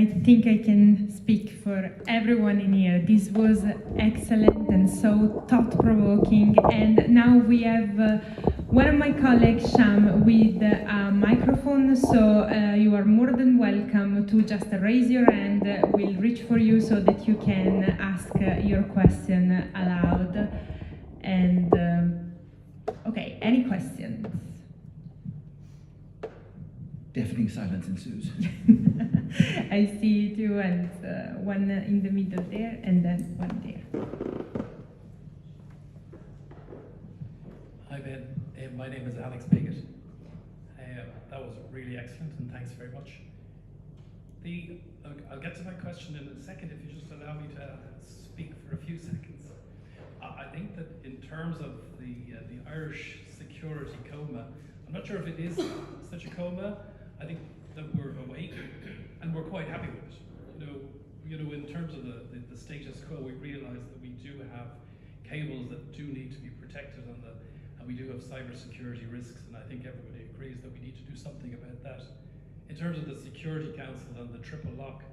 I think I can speak for everyone in here. This was excellent and so thought-provoking. And now we have one of my colleagues, Sham, with a microphone. So you are more than welcome to just raise your hand. We'll reach for you so that you can ask your question aloud. And okay, any questions? Deafening silence ensues. I see two hands, one in the middle there, and then one there. Hi Ben, my name is Alex Bigot. That was really excellent, and thanks very much. I'll get to my question in a second if you just allow me to speak for a few seconds. I think that in terms of the Irish security coma, I'm not sure if it is such a coma. I think that we're awake and we're quite happy with it. You know, in terms of the status quo, we realise that we do have cables that do need to be protected, and we do have cybersecurity risks, and I think everybody agrees that we need to do something about that. In terms of the Security Council and the triple lock,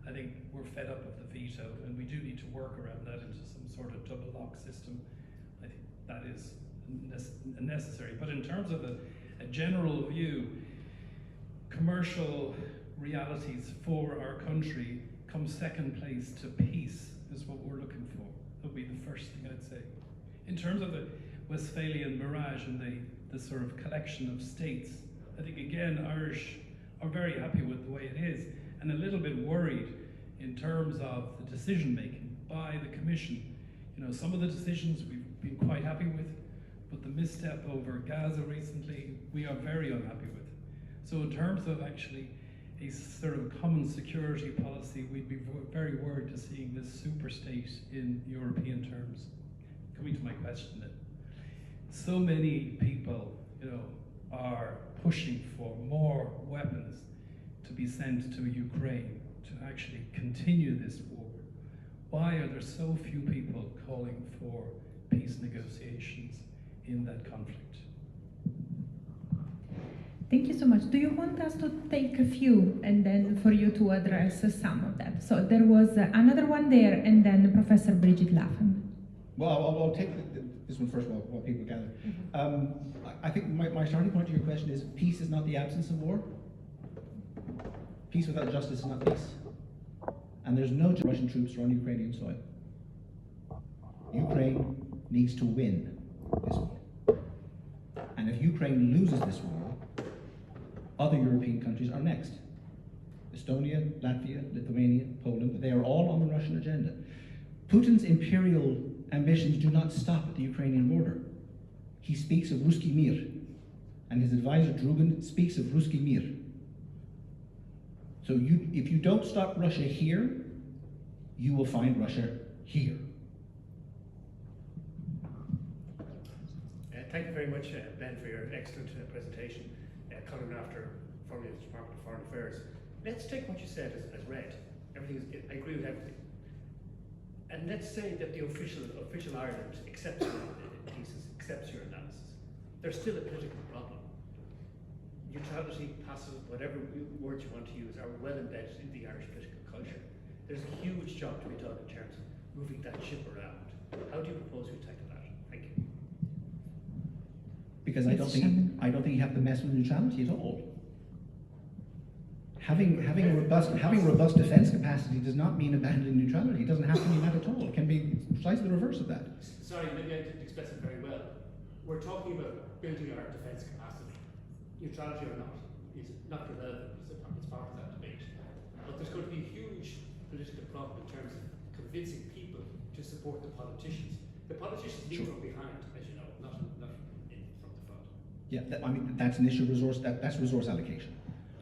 I think we're fed up of the veto, and we do need to work around that into some sort of double lock system. I think that is necessary. But in terms of a general view, commercial realities for our country come second place to peace is what we're looking for. That would be the first thing I'd say. In terms of the Westphalian Mirage and the sort of collection of states, I think again Irish are very happy with the way it is, and a little bit worried in terms of the decision making by the Commission. You know, some of the decisions we've been quite happy with, but the misstep over Gaza recently, we are very unhappy with. So in terms of actually a sort of common security policy, we'd be very worried to seeing this super state in European terms. Coming to my question then. So many people, you know, are pushing for more weapons to be sent to Ukraine to actually continue this war. Why are there so few people calling for peace negotiations in that conflict? Thank you so much. Do you want us to take a few and then for you to address some of them? So there was another one there, and then Professor Bridget Lapham. Well, I'll take this one first while people gather. I think my starting point to your question is peace is not the absence of war. Peace without justice is not peace. And there's no Russian troops on Ukrainian soil. Ukraine needs to win this war. And if Ukraine loses this war, other European countries are next. Estonia, Latvia, Lithuania, Poland, they are all on the Russian agenda. Putin's imperial ambitions do not stop at the Ukrainian border. He speaks of Ruski Mir, and his advisor Drugin speaks of Ruski Mir. So if you don't stop Russia here, you will find Russia here. Thank you very much, Ben, for your excellent presentation. Coming after formerly the Department of Foreign Affairs. Let's take what you said as read. I agree with everything. And let's say that the official Ireland accepts your analysis. There's still a political problem. Neutrality, passive, whatever words you want to use, are well embedded in the Irish political culture. There's a huge job to be done in terms of moving that ship around. How do you propose we tackle that? Thank you. Because I don't think you have to mess with neutrality at all. Having robust defence capacity does not mean abandoning neutrality. It doesn't have to mean that at all. It can be precisely the reverse of that. Sorry, maybe I didn't express it very well. We're talking about building our defence capacity. Neutrality or not is not irrelevant. It's part of that debate. But there's going to be a huge political problem in terms of convincing people to support the politicians. The politicians lead from behind, as you know, not from the front. Yeah, that's an issue of resource. That's resource allocation.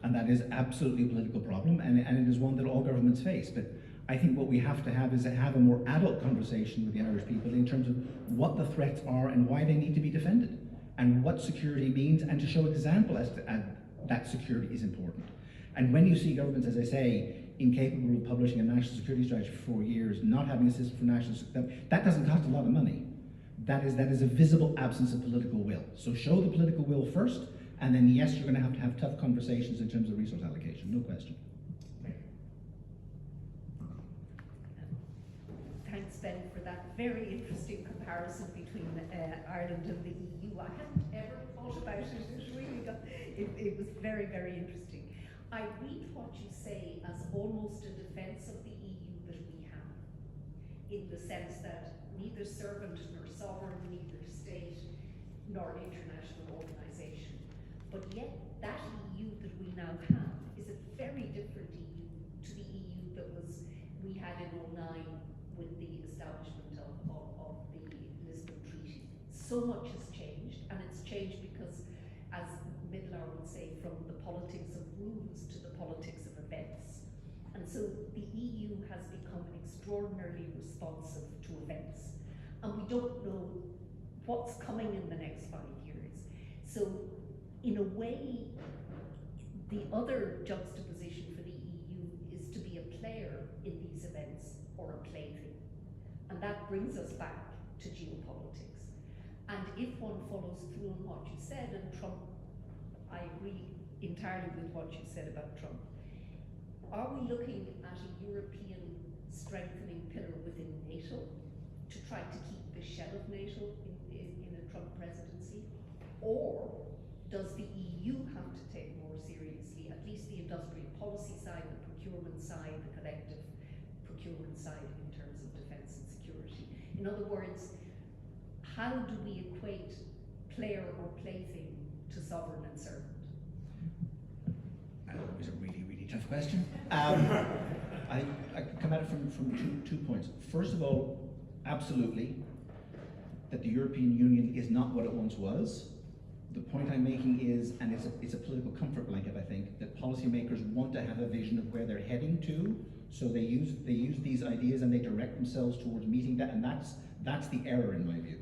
And that is absolutely a political problem, and it is one that all governments face. But I think what we have to have is have a more adult conversation with the Irish people in terms of what the threats are and why they need to be defended, and what security means, and to show example as to that security is important. And when you see governments, as I say, incapable of publishing a national security strategy for 4 years, not having a system for national security, that doesn't cost a lot of money. That is a visible absence of political will. So show the political will first, and then yes, you're going to have tough conversations in terms of resource allocation, no question. Thank you. Sven, for that very interesting comparison between Ireland and the EU. I hadn't ever thought about it. It was very, very interesting. I read what you say as almost a defence of the EU that we have, in the sense that neither servant nor sovereign, neither state nor international organisation. But yet that EU that we now have is a very different EU to the EU that we had in 2009 with the establishment of the Lisbon Treaty. So much has changed, and it's changed because, as Midlar would say, from the politics of rules to the politics of events. And so the EU has become extraordinarily responsive to events. And we don't know what's coming in the next 5 years. So in a way, the other juxtaposition for the EU is to be a player in these events or a plaything. And that brings us back to geopolitics. And if one follows through on what you said, and Trump, I agree entirely with what you said about Trump, are we looking at a European strengthening pillar within NATO to try to keep the shell of NATO in a Trump presidency? Or does the EU have to take more seriously, at least the industrial policy side, the procurement side, the collective procurement side in terms of defence and security? In other words, how do we equate player or plaything to sovereign and servant? That was a really, really tough question. I come at it from two points. First of all, absolutely, that the European Union is not what it once was. The point I'm making is, and it's a political comfort blanket, I think, that policymakers want to have a vision of where they're heading to, so they use these ideas and they direct themselves towards meeting that, and that's the error in my view.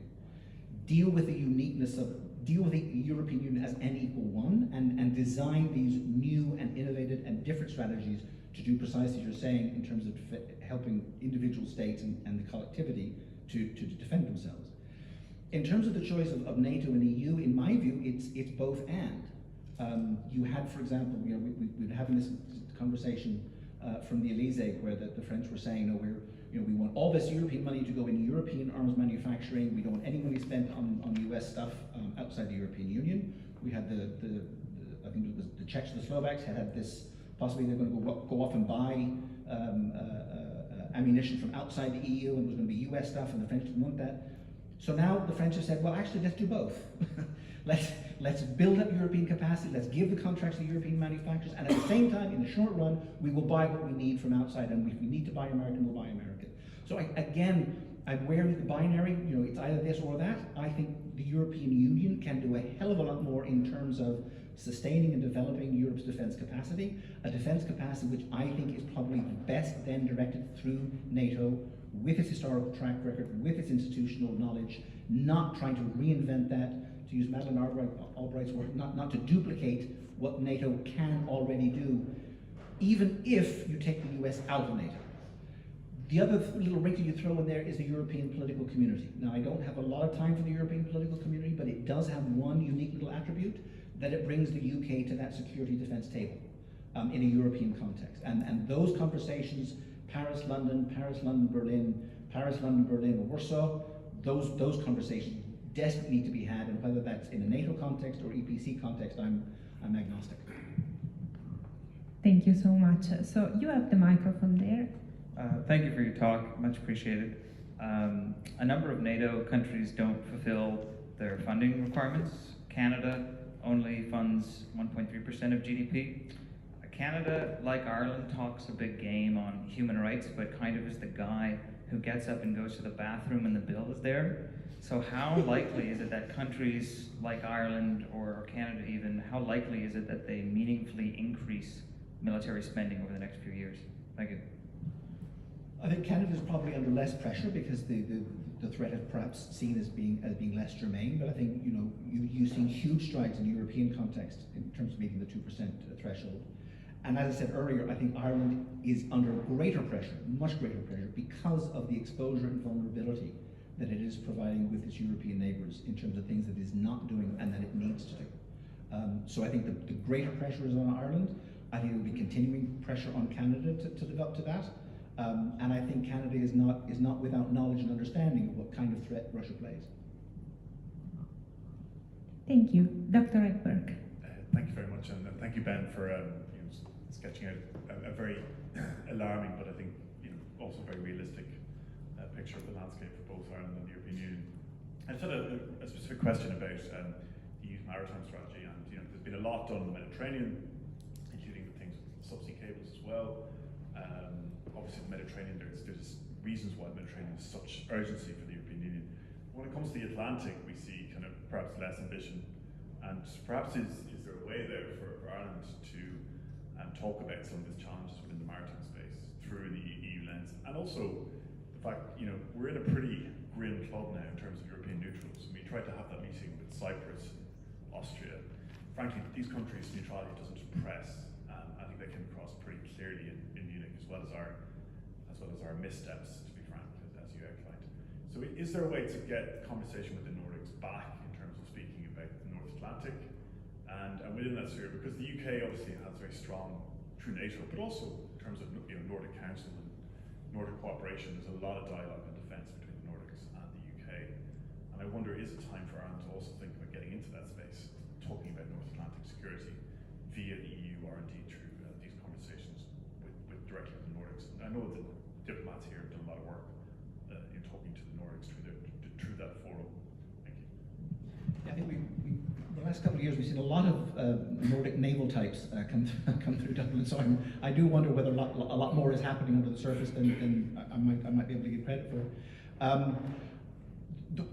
Deal with the European Union as N equal one, and design these new and innovative and different strategies to do precisely as you're saying in terms of helping individual states and the collectivity to defend themselves. In terms of the choice of NATO and EU, in my view, it's both and. You had, for example, we were having this conversation from the Elysee, where the French were saying, no, we want all this European money to go in European arms manufacturing. We don't want any money spent on US stuff outside the European Union. We had I think it was the Czechs and the Slovaks had this, possibly they're going to go off and buy ammunition from outside the EU, and it was going to be US stuff, and the French didn't want that. So now the French have said, well, actually, let's do both. let's build up European capacity, let's give the contracts to European manufacturers, and at the same time, in the short run, we will buy what we need from outside, and if we need to buy American, we'll buy American. So I'm wary of the binary, it's either this or that. I think the European Union can do a hell of a lot more in terms of sustaining and developing Europe's defence capacity, a defence capacity which I think is probably best then directed through NATO, with its historical track record, with its institutional knowledge, not trying to reinvent that, to use Madeleine Albright's word, not to duplicate what NATO can already do, even if you take the US out of NATO. The other little wrinkle you throw in there is the European political community. Now, I don't have a lot of time for the European political community, but it does have one unique little attribute, that it brings the UK to that security defence table in a European context. And those conversations, Paris, London, Berlin, Paris, London, Berlin, Warsaw, those conversations desperately need to be had, and whether that's in a NATO context or EPC context, I'm agnostic. Thank you so much. So you have the microphone there. Thank you for your talk, much appreciated. A number of NATO countries don't fulfill their funding requirements. Canada only funds 1.3% of GDP. Canada, like Ireland, talks a big game on human rights, but kind of is the guy who gets up and goes to the bathroom and the bill is there. So how likely is it that countries like Ireland or Canada even, how likely is it that they meaningfully increase military spending over the next few years? Thank you. I think Canada is probably under less pressure because the threat is perhaps seen as being less germane, but I think you've seen huge strides in the European context in terms of meeting the 2% threshold. And as I said earlier, I think Ireland is under greater pressure, much greater pressure, because of the exposure and vulnerability that it is providing with its European neighbours in terms of things that it is not doing and that it needs to do. So I think the greater pressure is on Ireland. I think there will be continuing pressure on Canada to live up to that. And I think Canada is not without knowledge and understanding of what kind of threat Russia plays. Thank you. Dr. Ekberg. Thank you very much, and thank you, Ben, for sketching out a very alarming, but I think also very realistic picture of the landscape for both Ireland and the European Union. I just had a specific question about the EU's maritime strategy, and there's been a lot done in the Mediterranean, including with things with subsea cables as well. Obviously, the Mediterranean, there's reasons why the Mediterranean is such urgency for the European Union. When it comes to the Atlantic, we see kind of perhaps less ambition, and perhaps is there a way there for Ireland to talk about some of its challenges within the maritime space through the EU lens, and also the fact we're in a pretty grim club now in terms of European neutrals. We tried to have that meeting with Cyprus, Austria. Frankly, these countries' neutrality doesn't impress. I think they came across pretty clearly in Munich, as well as our missteps, to be frank, as you outlined. So, is there a way to get conversation with the Nordics back in terms of speaking about the North Atlantic, and within that sphere, because the UK obviously has very strong through NATO, but also in terms of Nordic Council and Nordic cooperation, there's a lot of dialogue on defence between the Nordics and the UK. And I wonder, is it time for Ireland to also think about getting into that space, talking about North Atlantic security via the EU, or indeed through these conversations with directly with the Nordics? And I know that diplomats here have done a lot of work in talking to the Nordics through that forum. Thank you. I think the last couple of years we've seen a lot of Nordic naval types come through Dublin. So I do wonder whether a lot more is happening under the surface than I might be able to give credit for.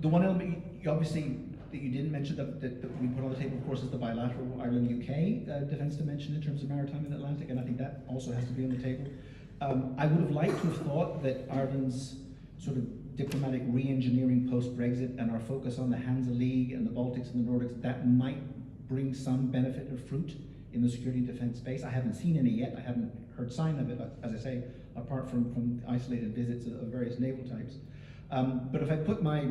The one element, obviously, that you didn't mention that we put on the table, of course, is the bilateral Ireland-UK defence dimension in terms of maritime and Atlantic, and I think that also has to be on the table. I would have liked to have thought that Ireland's sort of diplomatic re-engineering post-Brexit and our focus on the Hansa League and the Baltics and the Nordics, that might bring some benefit or fruit in the security and defence space. I haven't seen any yet. I haven't heard sign of it, as I say, apart from isolated visits of various naval types. But if I put my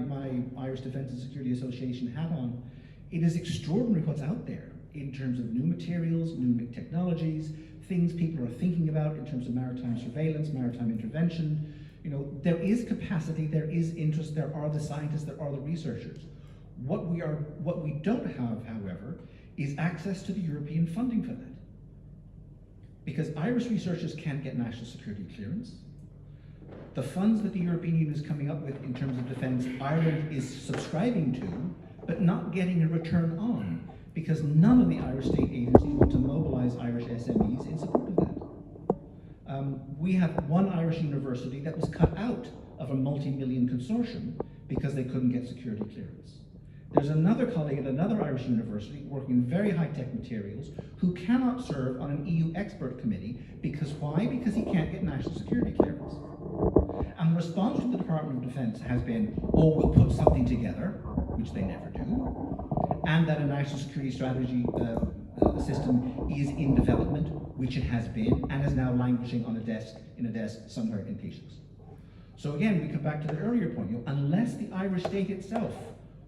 Irish Defence and Security Association hat on, it is extraordinary what's out there in terms of new materials, new technologies, things people are thinking about in terms of maritime surveillance, maritime intervention. There is capacity, there is interest, there are the scientists, there are the researchers. What we don't have, however, is access to the European funding for that. Because Irish researchers can't get national security clearance. The funds that the European Union is coming up with in terms of defence, Ireland is subscribing to, but not getting a return on, because none of the Irish state agencies want to mobilise Irish SMEs in support of that. We have one Irish university that was cut out of a multi-million consortium because they couldn't get security clearance. There's another colleague at another Irish university working in very high-tech materials who cannot serve on an EU expert committee because why? Because he can't get national security clearance. And the response from the Department of Defence has been, oh, we'll put something together, which they never do, and that a national security strategy system is in development, which it has been, and is now languishing on in a desk somewhere in Pieces. So again, we come back to the earlier point, unless the Irish state itself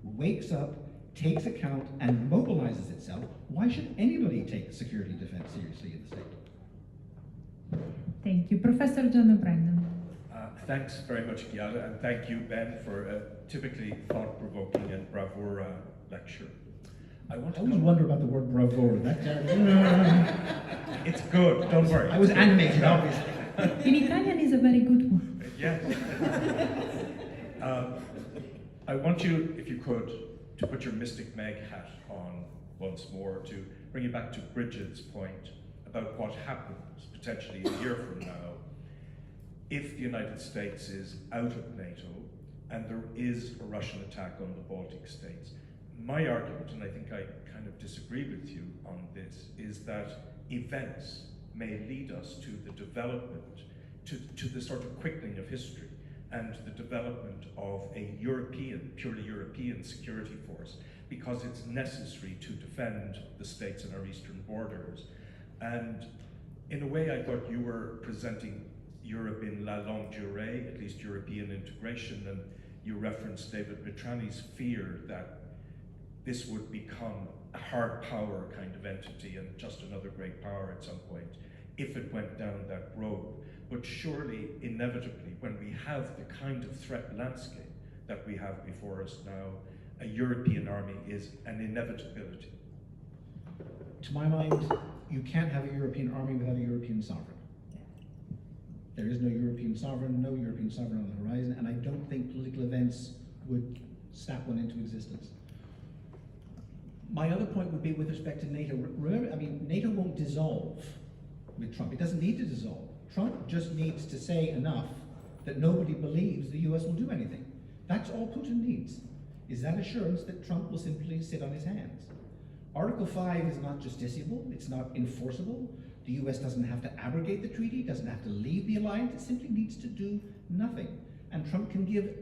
wakes up, takes account, and mobilizes itself, why should anybody take security and defense seriously in the state? Thank you. Professor John O'Brien. Thanks very much, Giada, and thank you, Ben, for a typically thought-provoking and bravura lecture. I always wonder about the word bravura. It's good, don't worry. I was animated, obviously. In Italian is a very good one. Yes. I want you, if you could, to put your Mystic Meg hat on once more, to bring you back to Bridget's point about what happens potentially a year from now if the United States is out of NATO and there is a Russian attack on the Baltic states. My argument, and I think I kind of disagree with you on this, is that events may lead us to the development, to the sort of quickening of history and the development of a European, purely European security force, because it's necessary to defend the states in our eastern borders. And in a way, I thought you were presenting Europe in la longue durée, at least European integration, and you referenced David Mitrani's fear that this would become a hard power kind of entity and just another great power at some point if it went down that road. But surely, inevitably, when we have the kind of threat landscape that we have before us now, a European army is an inevitability. To my mind, you can't have a European army without a European sovereign. There is no European sovereign, no European sovereign on the horizon, and I don't think political events would snap one into existence. My other point would be with respect to NATO. Remember, I mean, NATO won't dissolve with Trump. It doesn't need to dissolve. Trump just needs to say enough that nobody believes the US will do anything. That's all Putin needs, is that assurance that Trump will simply sit on his hands. Article 5 is not justiciable, it's not enforceable. The US doesn't have to abrogate the treaty, doesn't have to leave the alliance, it simply needs to do nothing. And Trump can give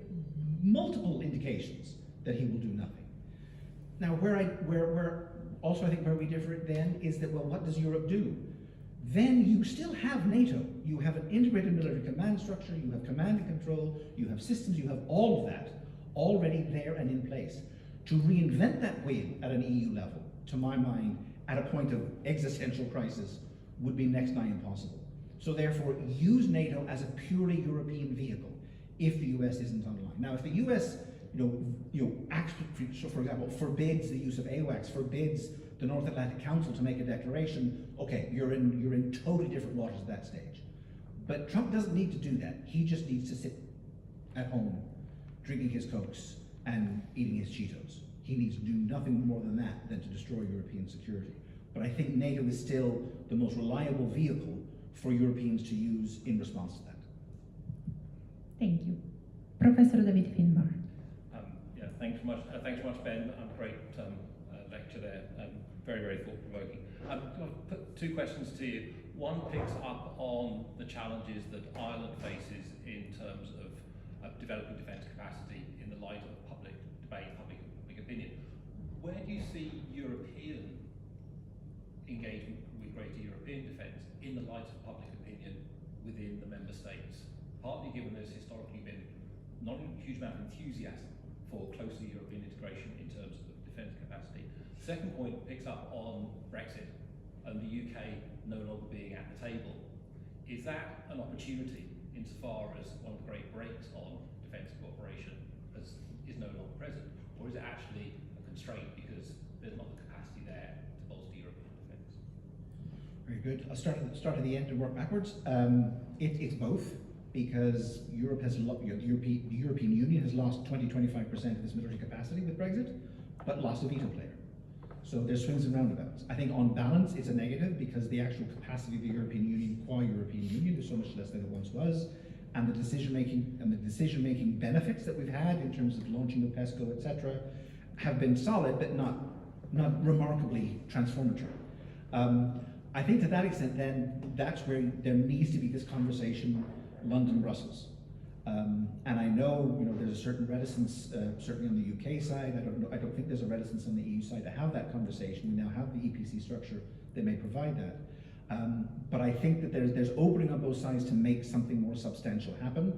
multiple indications that he will do nothing. Now, where we differ then is that, well, what does Europe do? Then you still have NATO. You have an integrated military command structure, you have command and control, you have systems, you have all of that already there and in place. To reinvent that wheel at an EU level, to my mind, at a point of existential crisis, would be next nigh impossible. So therefore, use NATO as a purely European vehicle if the US isn't online. Now, if the US, so for example, forbids the use of AWACS, forbids the North Atlantic Council to make a declaration, okay, you're in totally different waters at that stage. But Trump doesn't need to do that. He just needs to sit at home, drinking his Cokes and eating his Cheetos. He needs to do nothing more than that than to destroy European security. But I think NATO is still the most reliable vehicle for Europeans to use in response to that. Thank you. Professor David Finbar. Yeah, thanks so much, Ben. Great lecture there. Very, very thought-provoking. I've put two questions to you. One picks up on the challenges that Ireland faces in terms of developing defence capacity in the light of public debate, public opinion. Where do you see European engagement with greater European defence in the light of public opinion within the member states? Partly given there's historically been not a huge amount of enthusiasm for closer European integration in terms of defence capacity. Second point picks up on Brexit and the UK no longer being at the table. Is that an opportunity insofar as one of the great breaks on defence cooperation is no longer present? Or is it actually a constraint because there's not the capacity there to bolster European defence? Very good. I'll start at the end and work backwards. It's both, because Europe has the European Union has lost 20-25% of its military capacity with Brexit, but lost a veto player. So there's swings and roundabouts. I think on balance it's a negative because the actual capacity of the European Union qua European Union is so much less than it once was, and the decision making benefits that we've had in terms of launching of PESCO, etc., have been solid but not remarkably transformatory. I think to that extent then that's where there needs to be this conversation London-Brussels. And I know, there's a certain reticence, certainly on the UK side. I don't think there's a reticence on the EU side to have that conversation. We now have the EPC structure that may provide that. But I think that there's opening on both sides to make something more substantial happen.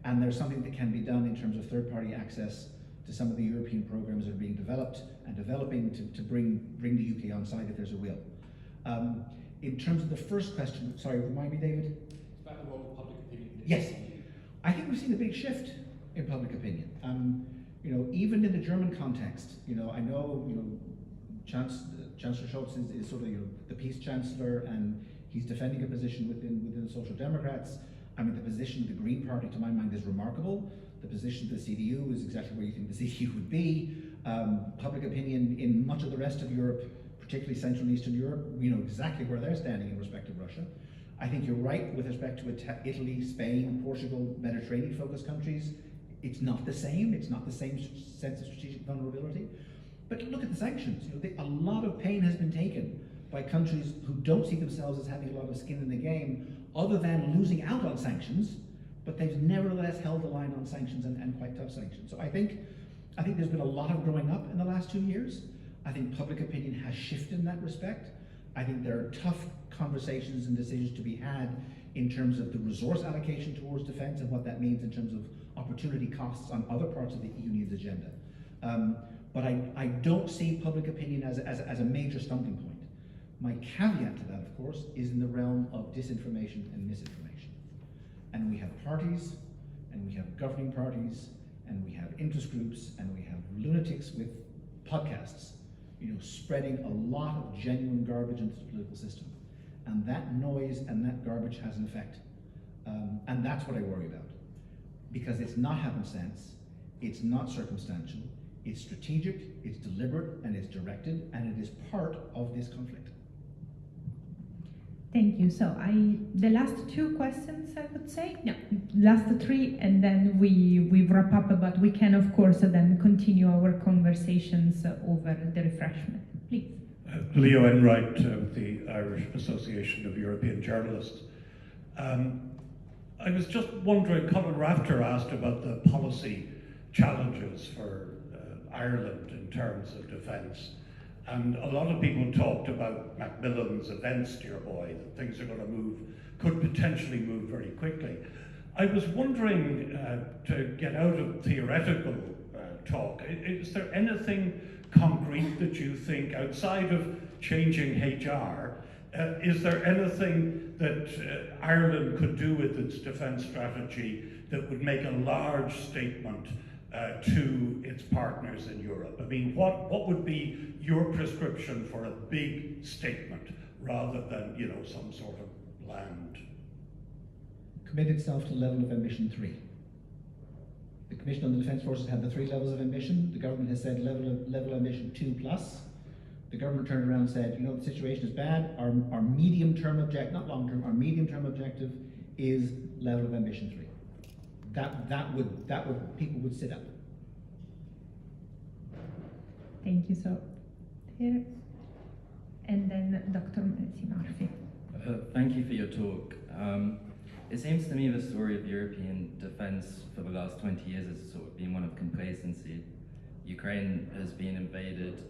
And there's something that can be done in terms of third-party access to some of the European programs that are being developed and developing to bring the UK on side if there's a will. In terms of the first question, sorry, remind me, David? It's about the role of public opinion. Yes. I think we've seen a big shift in public opinion. Even in the German context, I know, Chancellor Scholz is sort of the peace chancellor, and he's defending a position within the Social Democrats. I mean, the position of the Green Party, to my mind, is remarkable. The position of the CDU is exactly where you think the CDU would be. Public opinion in much of the rest of Europe, particularly Central and Eastern Europe, we know exactly where they're standing in respect of Russia. I think you're right with respect to Italy, Spain, Portugal, Mediterranean-focused countries. It's not the same. It's not the same sense of strategic vulnerability. But look at the sanctions. A lot of pain has been taken by countries who don't see themselves as having a lot of skin in the game, other than losing out on sanctions, but they've nevertheless held the line on sanctions and quite tough sanctions. So I think there's been a lot of growing up in the last 2 years. I think public opinion has shifted in that respect. I think there are tough conversations and decisions to be had in terms of the resource allocation towards defence and what that means in terms of opportunity costs on other parts of the union's agenda. But I don't see public opinion as a major stumbling point. My caveat to that, of course, is in the realm of disinformation and misinformation. parties, and we have governing parties, and we have interest groups, and we have lunatics with podcasts, spreading a lot of genuine garbage into the political system. And that noise and that garbage has an effect. And that's what I worry about. Because it's not happenstance, it's not circumstantial, it's strategic, it's deliberate, and it's directed, and it is part of this conflict. Thank you. So the last two questions, I would say. No, last three, and then we wrap up, but we can, of course, then continue our conversations over the refreshment. Please. Leo Enright with the Irish Association of European Journalists. I was just wondering, Colin Rafter asked about the policy challenges for Ireland in terms of defence. And a lot of people talked about Macmillan's events, dear boy, that things are going to could potentially move very quickly. I was wondering, to get out of theoretical talk, is there anything concrete that you think, outside of changing HR, is there anything that Ireland could do with its defence strategy that would make a large statement to its partners in Europe? I mean, what would be your prescription for a big statement rather than, some sort of bland? Commit itself to the level of ambition 3. The Commission on the Defence Forces had the 3 levels of ambition. The government has said level ambition 2+. The government turned around and said, the situation is bad. Our medium-term objective, not long-term, our medium-term objective is level of ambition 3. That would people would sit up. Thank you. So here, and then Dr. Murphy. Thank you for your talk. It seems to me the story of European defence for the last 20 years has sort of been one of complacency. Ukraine has been invaded,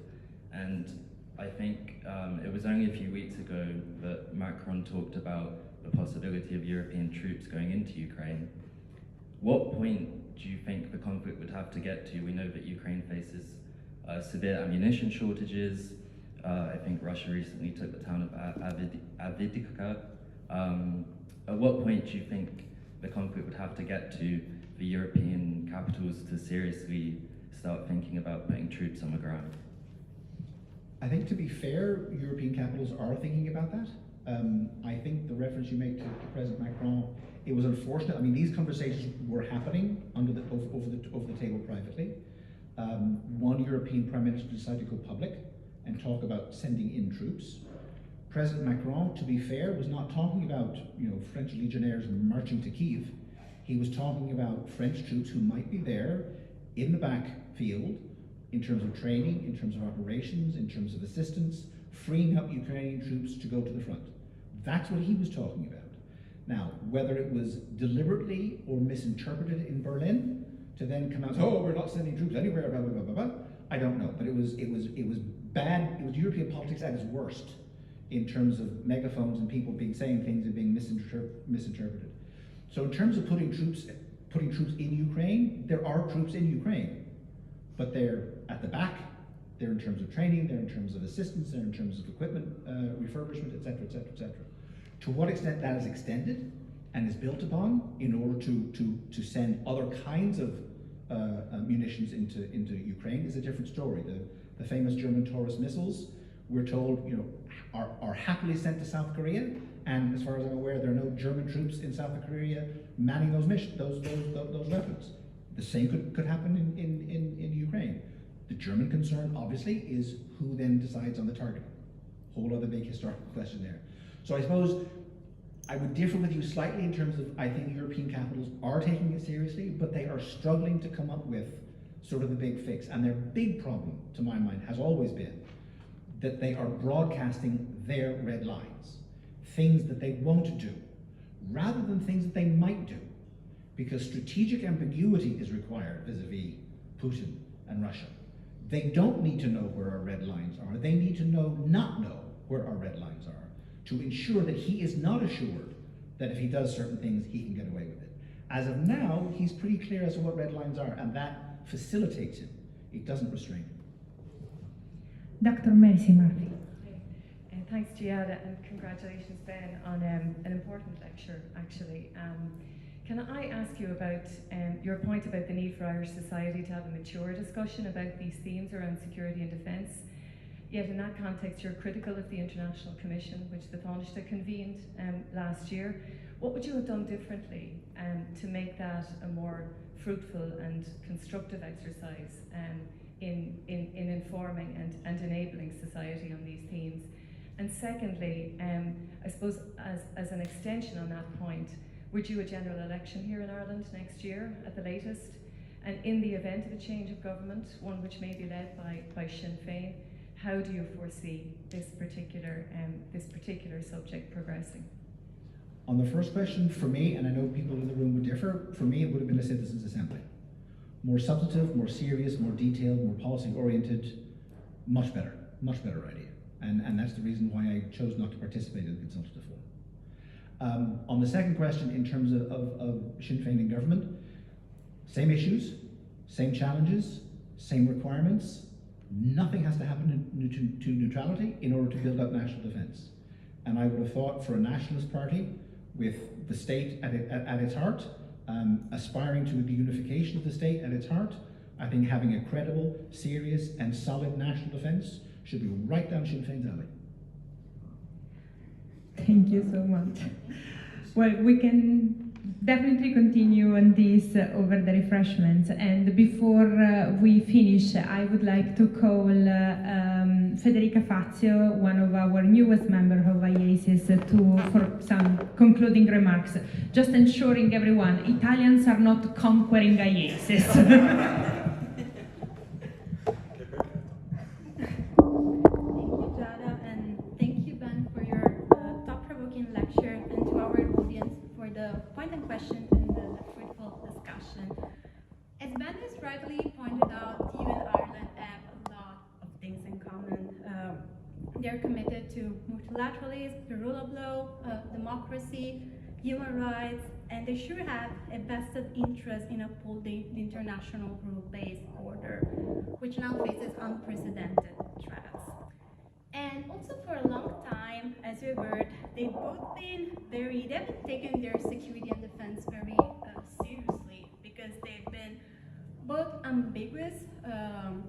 and I think it was only a few weeks ago that Macron talked about the possibility of European troops going into Ukraine. What point do you think the conflict would have to get to? We know that Ukraine faces severe ammunition shortages. I think Russia recently took the town of Avdiivka. At what point do you think the conflict would have to get to the European capitals to seriously start thinking about putting troops on the ground? I think, to be fair, European capitals are thinking about that. I think the reference you make to President Macron, it was unfortunate. I mean, these conversations were happening over the table privately. One European Prime Minister decided to go public and talk about sending in troops. President Macron, to be fair, was not talking about French legionnaires marching to Kyiv. He was talking about French troops who might be there in the backfield in terms of training, in terms of operations, in terms of assistance, freeing up Ukrainian troops to go to the front. That's what he was talking about. Now, whether it was deliberately or misinterpreted in Berlin to then come out, oh, we're not sending troops anywhere, blah, blah, blah, blah, blah, I don't know. But it was bad. It was European politics at its worst in terms of megaphones and people saying things and being misinterpreted. So in terms of putting troops in Ukraine, there are troops in Ukraine, but they're at the back. They're in terms of training, they're in terms of assistance, they're in terms of equipment refurbishment, etc., etc., etc. To what extent that is extended and is built upon in order to send other kinds of munitions into Ukraine is a different story. The famous German Taurus missiles, we're told, are happily sent to South Korea, and as far as I'm aware, there are no German troops in South Korea manning those weapons. The same could happen in Ukraine. The German concern, obviously, is who then decides on the target. Whole other big historical question there. So I suppose I would differ with you slightly in terms of, I think European capitals are taking it seriously, but they are struggling to come up with sort of the big fix. And their big problem, to my mind, has always been that they are broadcasting their red lines, things that they won't do, rather than things that they might do, because strategic ambiguity is required vis-a-vis Putin and Russia. They don't need to know where our red lines are. They need to not know where our red lines are to ensure that he is not assured that if he does certain things, he can get away with it. As of now, he's pretty clear as to what red lines are, and that facilitates him. It doesn't restrain him. Dr. Mercy Murphy. Thanks, Giada, and congratulations, Ben, on an important lecture, actually. Can can I ask you about your point about the need for Irish society to have a mature discussion about these themes around security and defence? Yet in that context, you're critical of the International Commission, which the Taoiseach convened last year. What would you have done differently to make that a more fruitful and constructive exercise in informing and enabling society on these themes? And secondly, I suppose as an extension on that point, we're due a general election here in Ireland next year at the latest, and in the event of a change of government, one which may be led by Sinn Féin, how do you foresee this particular subject progressing? On the first question, for me, and I know people in the room would differ, for me it would have been a citizens' assembly. More substantive, more serious, more detailed, more policy oriented, much better idea. And that's the reason why I chose not to participate in the consultative forum. On the second question, in terms of Sinn Féin in government, same issues, same challenges, same requirements. Nothing has to happen to neutrality in order to build up national defence. And I would have thought for a nationalist party, with the state at its heart, aspiring to the unification of the state at its heart, I think having a credible, serious and solid national defence should be right down Sinn Féin's alley. Thank you so much. Well, we can definitely continue on this over the refreshments. And before we finish, I would like to call Federica Fazio, one of our newest members of IACES, for some concluding remarks. Just ensuring everyone, Italians are not conquering IACES. Questions and the fruitful discussion. As Ben has rightly pointed out, you and Ireland have a lot of things in common. They're committed to multilateralism, the rule of law, democracy, human rights, and they sure have a vested interest in upholding the international rule-based order, which now faces unprecedented threats. And also for a long time, as we heard, they've been taking their security and defense very seriously, because they've been both ambiguous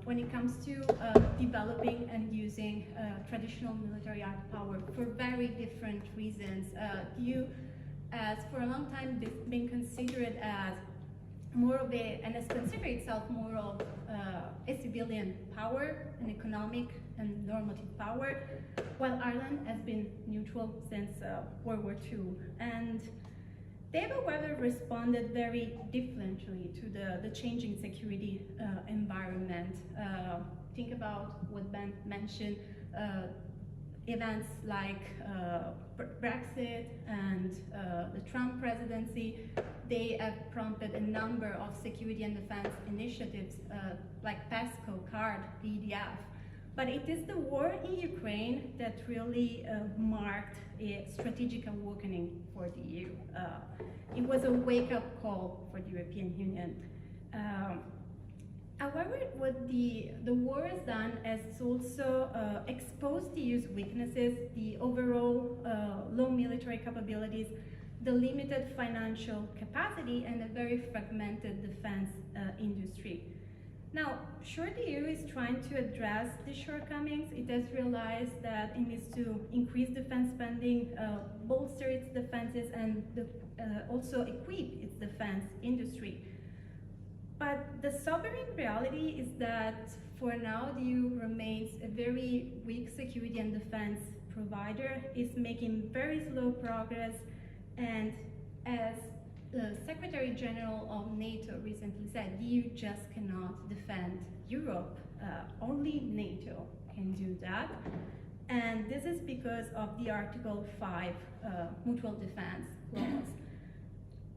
when it comes to developing and using traditional military power for very different reasons. As for a long time, been considered as more of and has considered itself more of a civilian power, an economic and normative power, while Ireland has been neutral since World War II. And they have, however, responded very differently to the changing security environment. Think about what Ben mentioned, events like Brexit and the Trump presidency. They have prompted a number of security and defense initiatives like PESCO, CARD, the EDF. But it is the war in Ukraine that really marked a strategic awakening for the EU. It was a wake-up call for the European Union. However, what the war has done is also exposed the EU's weaknesses, the overall low military capabilities, the limited financial capacity, and a very fragmented defense industry. Now, sure, the EU is trying to address the shortcomings. It has realized that it needs to increase defense spending, bolster its defenses, and also equip its defense industry. But the sobering reality is that for now, the EU remains a very weak security and defense provider, is making very slow progress, and as the Secretary General of NATO recently said, the EU just cannot defend Europe. Only NATO can do that. And this is because of the Article 5 mutual defense clause.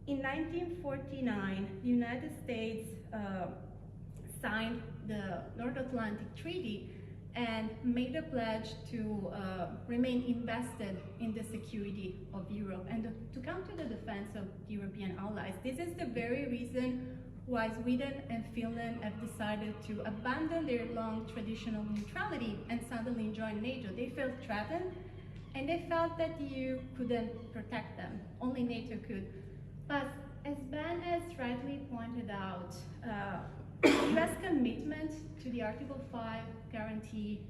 In 1949, the United States signed the North Atlantic Treaty and made a pledge to remain invested in the security of Europe and to counter the defense of European allies. This is the very reason why Sweden and Finland have decided to abandon their long traditional neutrality and suddenly join NATO. They felt threatened, and they felt that the EU couldn't protect them. Only NATO could. But as pointed out, the US commitment to the Article 5 guarantee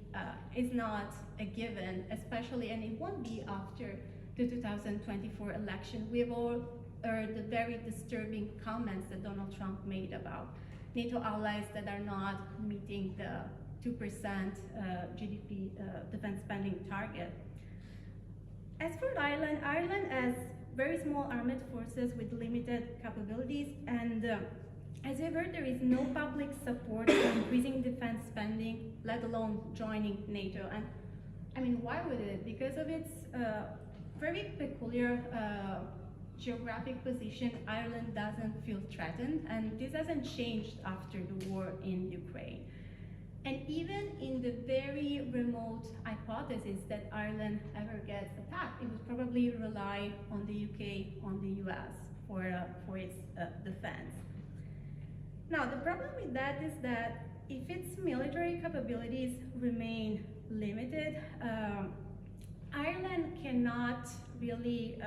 is not a given, especially, and it won't be after the 2024 election. We've all heard the very disturbing comments that Donald Trump made about NATO allies that are not meeting the 2% GDP defense spending target. As for Ireland, Ireland has very small armed forces with limited capabilities, and as you've heard, there is no public support for increasing defense spending, let alone joining NATO. And I mean, why would it? Because of its very peculiar geographic position, Ireland doesn't feel threatened, and this hasn't changed after the war in Ukraine. And even in the very remote hypothesis that Ireland ever gets attacked, it would probably rely on the UK, on the US for its defense. Now, the problem with that is that if its military capabilities remain limited, Ireland cannot really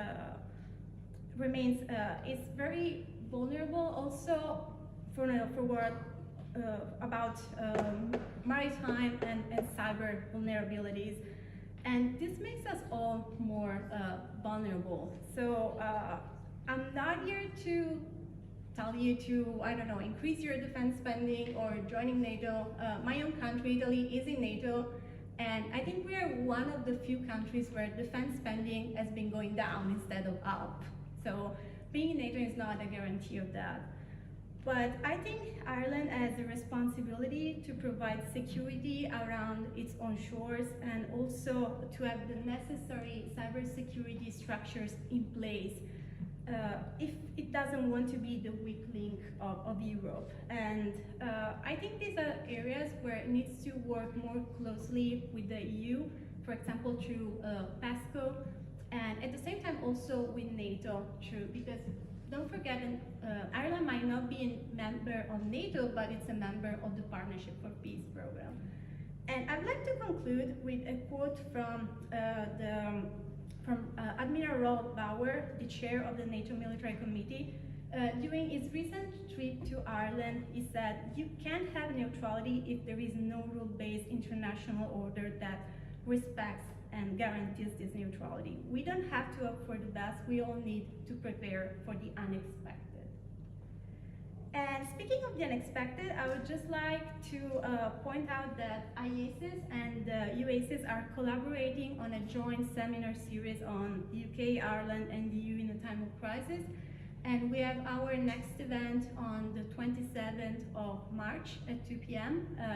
is very vulnerable also for what about maritime and cyber vulnerabilities, and this makes us all more vulnerable. So I'm not here to tell you to, I don't know, increase your defense spending or joining NATO. My own country, Italy, is in NATO, and I think we are one of the few countries where defense spending has been going down instead of up. So being in NATO is not a guarantee of that. But I think Ireland has a responsibility to provide security around its own shores and also to have the necessary cybersecurity structures in place if it doesn't want to be the weak link of Europe. And I think these are areas where it needs to work more closely with the EU, for example, through PESCO, and at the same time also with NATO, because don't forget, Ireland might not be a member of NATO, but it's a member of the Partnership for Peace program. And I'd like to conclude with a quote from Admiral Rob Bauer, the chair of the NATO Military Committee. During his recent trip to Ireland, he said, "You can't have neutrality if there is no rule-based international order that respects and guarantees this neutrality. We don't have to hope for the best, we all need to prepare for the unexpected." And speaking of the unexpected, I would just like to point out that IACES and UACES are collaborating on a joint seminar series on UK, Ireland, and the EU in a time of crisis. And we have our next event on the 27th of March at 2 p.m.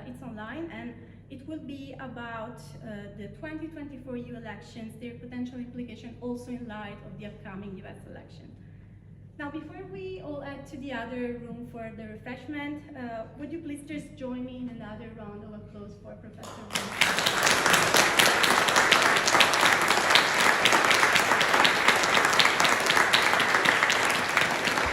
It's online, and it will be about the 2024 EU elections, their potential implication also in light of the upcoming US election. Now, before we all head to the other room for the refreshment, would you please just join me in another round of applause for Professor Wong?